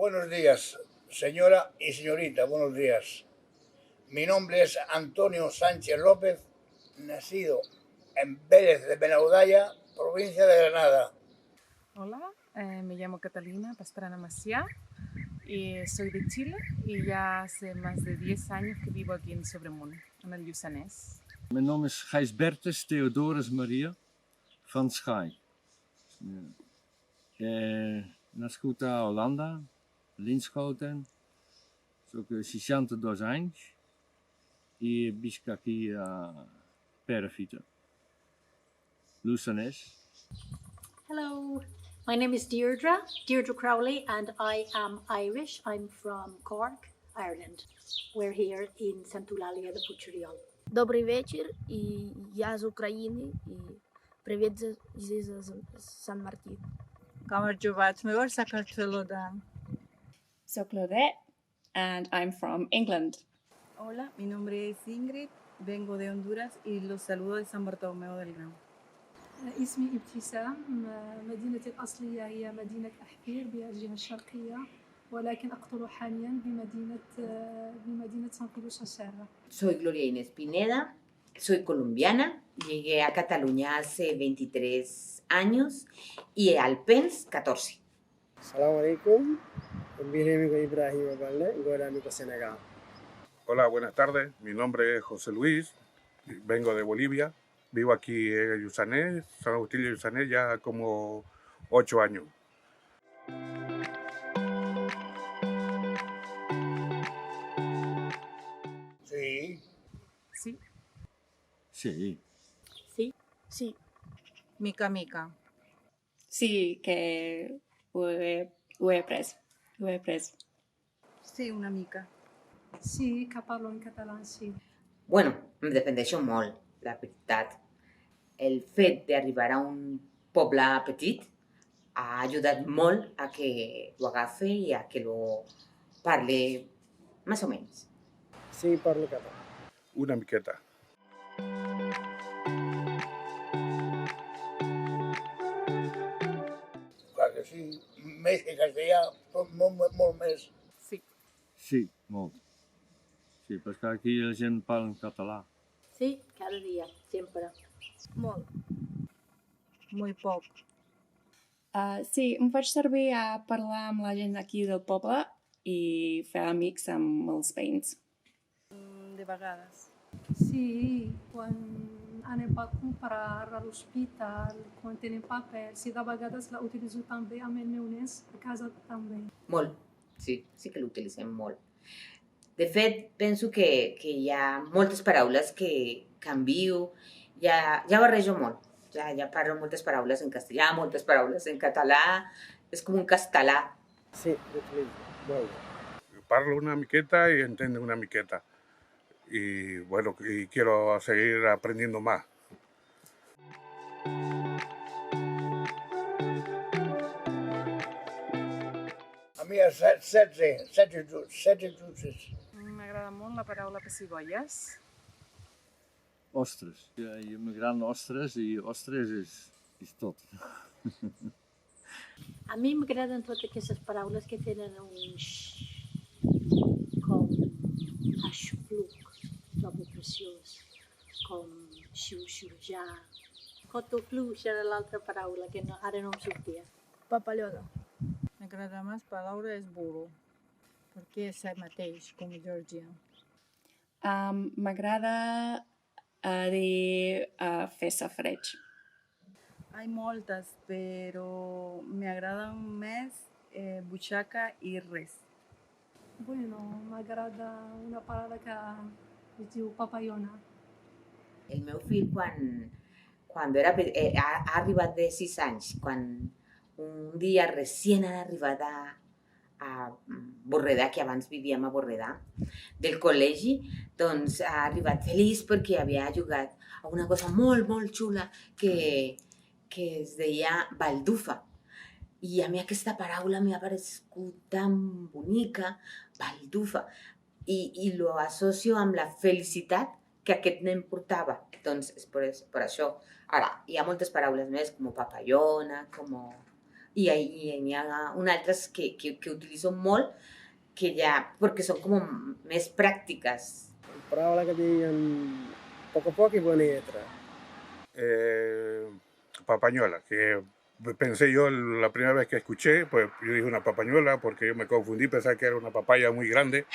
Buenos días, señora y señorita, buenos días. Mi nombre es Antonio Sánchez López, nacido en Vélez de Benaudalla, provincia de Granada. Hola, me llamo Catalina Pastrana Maciá y soy de Chile y ya hace más de 10 años que vivo aquí en Sobremunt, en el Lluçanès. Mijn naam is Gijsbertus Theodorus Maria van Schaik. Nascut a Holanda, Linschoten, sóc 62 anys i visc aquí a Perafita, Lluçanès. Hello, my name is Deirdre Crowley, and I am Irish. I'm from Cork, Ireland. We're here in Sant Eulàlia de Puigoriol. Добрий вечір, і я з України, і привіт зі Сан-Мартін. Камерджуватмевор Sakartvelo'dan. Soy Claudette and I'm from England. Hola, mi nombre es Ingrid, vengo de Honduras y los saludo de San Bartolomeo del Gran. اسمي ابتسام. مدينتي الأصلية هي مدينة أحفير بالجهة الشرقية، ولكن أقطر حاليا بمدينة San Feliu Sasserra. Soy Gloria Inés Pineda, soy colombiana, llegué a Cataluña hace 23 años y a Alpens 14. Assalamu alaikum, mi nombre es Ibrahim Aballe, goorami ko Senegal. Hola, buenas tardes, mi nombre es José Luis, vengo de Bolivia, vivo aquí en Lluçanès, San Agustín de Lluçanès ya como 8 años. Sí. Sí. Sí. Sí. Sí. Mica mica. Sí, que ho he après. Sí, una mica. Sí, que parlo en català, sí. Bueno, em defendeixo molt, la veritat. El fet d'arribar a un poble petit ha ajudat molt a que lo agafe i a que lo parle más o menos. Sí, parlo català. Una miqueta. Clar que sí, més que castellà, molt més. Sí. Sí, molt. Sí, perquè aquí la gent parla en català. Sí, cada dia, sempre. Molt. Muy poc. Sí, em faig servir a parlar amb la gent aquí del poble i fer amics amb els veïns. De vegades. Sí, quan anem a comprar a l'hospital, quan tenim papers, i de vegades la utilitzo també amb el meu nens a casa també. Molt, sí que l'utilitzem molt. De fet, penso que hi ha moltes paraules que canvio, ja barrejo molt. Ja parlo moltes paraules en castellà, moltes paraules en català, és com un castelà. Sí, l'utilitzo, molt bé. Parlo una miqueta y entiendo una miqueta. Y bueno, y quiero seguir aprendiendo más. A mi hi ha 16 jutges. M'agrada molt la paraula pessigolles. Ostres. Ja, i m'agraden ostres i ostres és tot. A mi m'agraden totes aquestes paraules que tenen un com aixopluc, trobo preciós, com xiu-xiujar. Cotofluix era l'altra paraula que ara no em sortia. Papallona. M'agrada més paraula és burro, perquè és el mateix com Georgia. M'agrada dir fer safareig. Hay moltes, però m'agraden més butxaca i res. Bueno, m'agrada una paraula que es diu papallona. El meu fill, quan ha arribat de 6 anys, quan un dia recient ha arribat a Borredà, que abans vivíem a Borredà, del col·legi, doncs ha arribat feliç perquè havia jugat a una cosa molt, molt xula que es deia baldufa. I a mi aquesta paraula m'ha paregut tan bonica, baldufa, i lo associo amb la felicitat que aquest nen portava. Doncs és per això. Ara, hi ha moltes paraules més, com papallona, com i n'hi ha un altres que utilitzo molt, que ja, perquè són com més pràctiques. Palabra que digan poco a poco y buena letra. Papañuela, que pensé yo la primera vez que escuché, pues yo dije una papañuela porque yo me confundí, pensaba que era una papaya muy grande,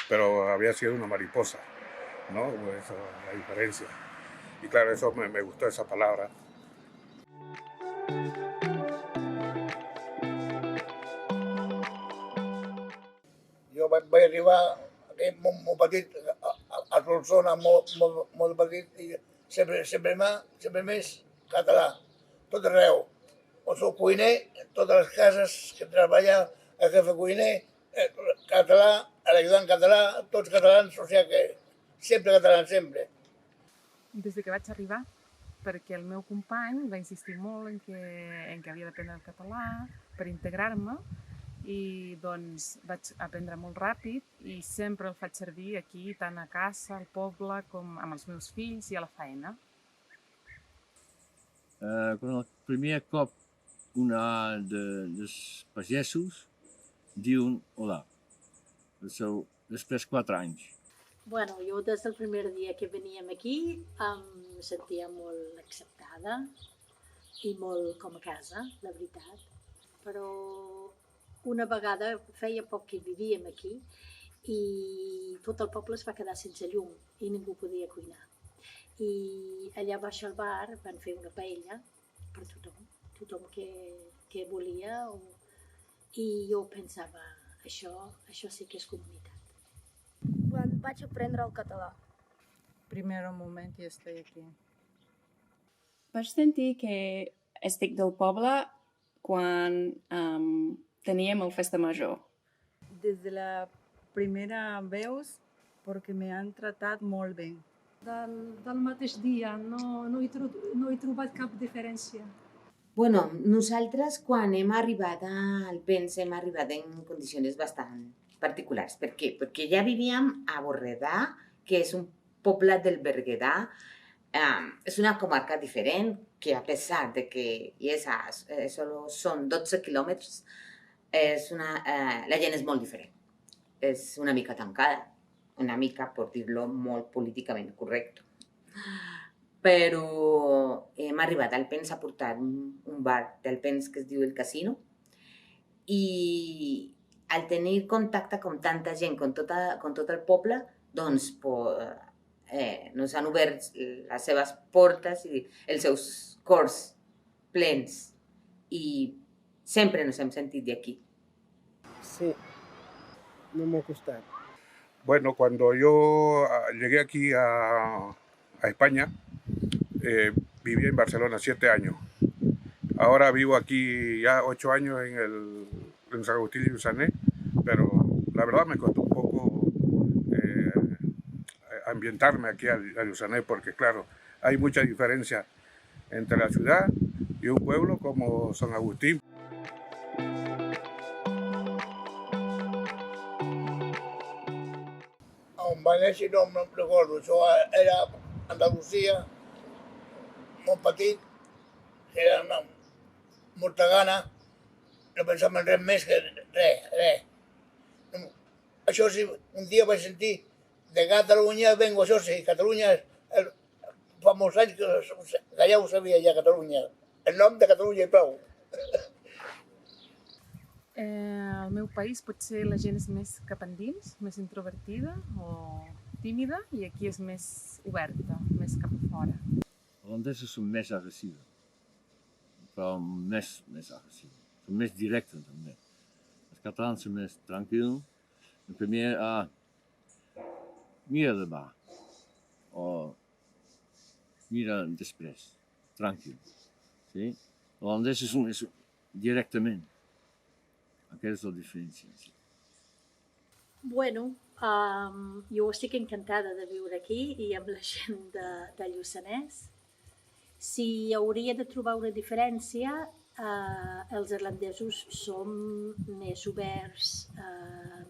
pero había sido una mariposa, ¿no? Pues esa es la diferencia. Y claro, eso me gustó esa palabra. Jo vaig arribar aquí molt petit, a Solsona, molt petit, i sempre més català, tot arreu. O soc cuiner, en totes les cases que treballa el jefe cuiner, català, l'ajudant català, tots catalans, o sigui que sempre catalans, sempre. Des que vaig arribar, perquè el meu company va insistir molt en que havia d'aprendre el català per integrar-me, i doncs vaig aprendre molt ràpid i sempre el faig servir aquí, tant a casa, al poble, com amb els meus fills i a la feina. Quan el primer cop una dels pagesos diuen hola. Això després 4 anys. Bueno, jo des del primer dia que veníem aquí em sentia molt acceptada i molt com a casa, la veritat. Però una vegada, feia poc que vivíem aquí, i tot el poble es va quedar sense llum i ningú podia cuinar. I allà baix al bar van fer una paella per tothom que volia, i jo pensava, això sí que és comunitat. Quan vaig aprendre el català. Primer moment que estic aquí. Vaig sentir que estic del poble quan teníem el festa major. Des de la primera veus, perquè m'han tratat molt bé. Del mateix dia, no he trobat cap diferència. Bueno, nosaltres quan hem arribat al PENS hem arribat en condicions bastant particulars. Per què? Perquè ja vivíem a Borredà, que és un poblat del Berguedà. És una comarca diferent, que a pesar de que solo són 12 quilòmetres, la gent és molt diferent. És una mica tancada, una mica, per dir-lo molt políticament correcte. Però hem arribat al PENS a portar un bar del PENS que es diu El Casino, i al tenir contacte amb tanta gent, amb tot el poble, doncs ens han obert les seves portes i els seus cors plens, i sempre nos hem sentit d'aquí. Sí, no me ha gustado. Bueno, cuando yo llegué aquí a España, viví en Barcelona 7 años. Ahora vivo aquí ya 8 años en San Agustín de Lluçanès, pero la verdad me costó un poco ambientarme aquí a Lluçanès, porque claro, hay mucha diferencia entre la ciudad y un pueblo como San Agustín. On va néixer no me'n recordo, això era Andalusia, molt petit, era una molta gana, no pensava en res més que res. Això sí, un dia vaig sentir de Catalunya vengo, això sí, Catalunya, fa molts anys que ja ho sabia ja, Catalunya, el nom de Catalunya i prou. Al meu país potser la gent és més cap endins, més introvertida o tímida, i aquí és més oberta, més cap a fora. Els holandesos són més agressius, però més agressius. Són més directes també. Els catalans són més tranquils. El primer, mira demà, o mira després, tranquil. Sí? Els holandesos són directament. Aquesta és la diferència. Bueno, jo estic encantada de viure aquí i amb la gent de Lluçanès. Si hi hauria de trobar una diferència, els irlandesos som més oberts,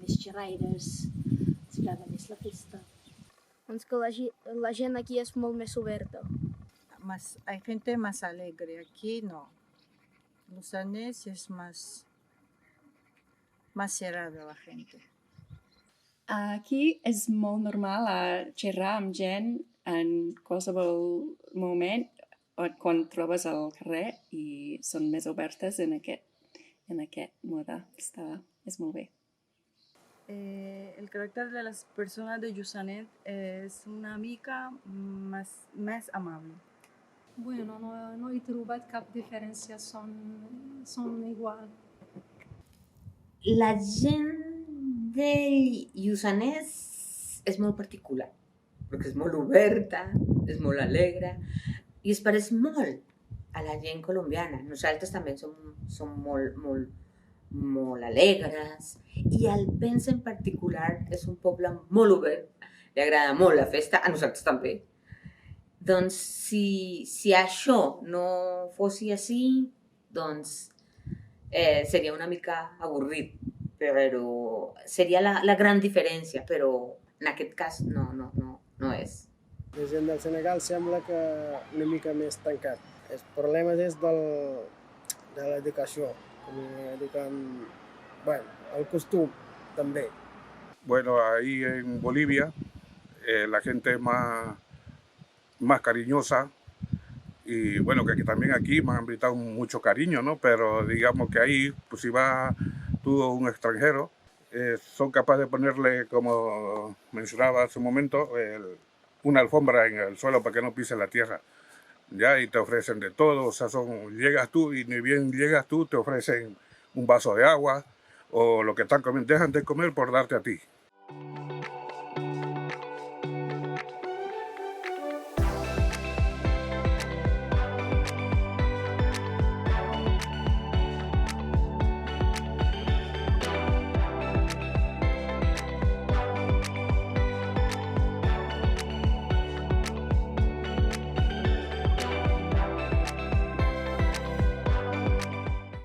més xerraires, ens agrada més la festa. Doncs que la gent aquí és molt més oberta. Hay gente más alegre, aquí no. Luçanès es más cerrada la gente. Aquí és molt normal a xerrar amb gent en qualsevol moment o quan trobes al carrer i són més obertes en aquest mode. És molt bé. El carácter de las personas de Lluçanès es una mica més amable. Bueno, no he trobat cap diferència, són igual. La gent del Lluçanès és molt particular, perquè és molt oberta, és molt alegre i es pareix molt a la gent colombiana. Nosaltres també som molt alegres i el Vence en particular és un poble molt obert, li agrada molt la festa, a nosaltres també. Doncs si això no fos així, doncs seria una mica avorrit, però seria la gran diferència, però en aquest cas no és. La gent del Senegal sembla que una mica més tancat. El problema és de l'educació, el costum també. Bueno, ahí en Bolivia la gente es más cariñosa y bueno, que también aquí me han brindado mucho cariño, ¿no? Pero digamos que ahí, pues si va tú o un extranjero, son capaces de ponerle, como mencionaba hace un momento, una alfombra en el suelo para que no pise la tierra. Ya, y te ofrecen de todo, o sea, llegas tú y ni bien llegas tú, te ofrecen un vaso de agua o lo que están comiendo, dejan de comer por darte a ti.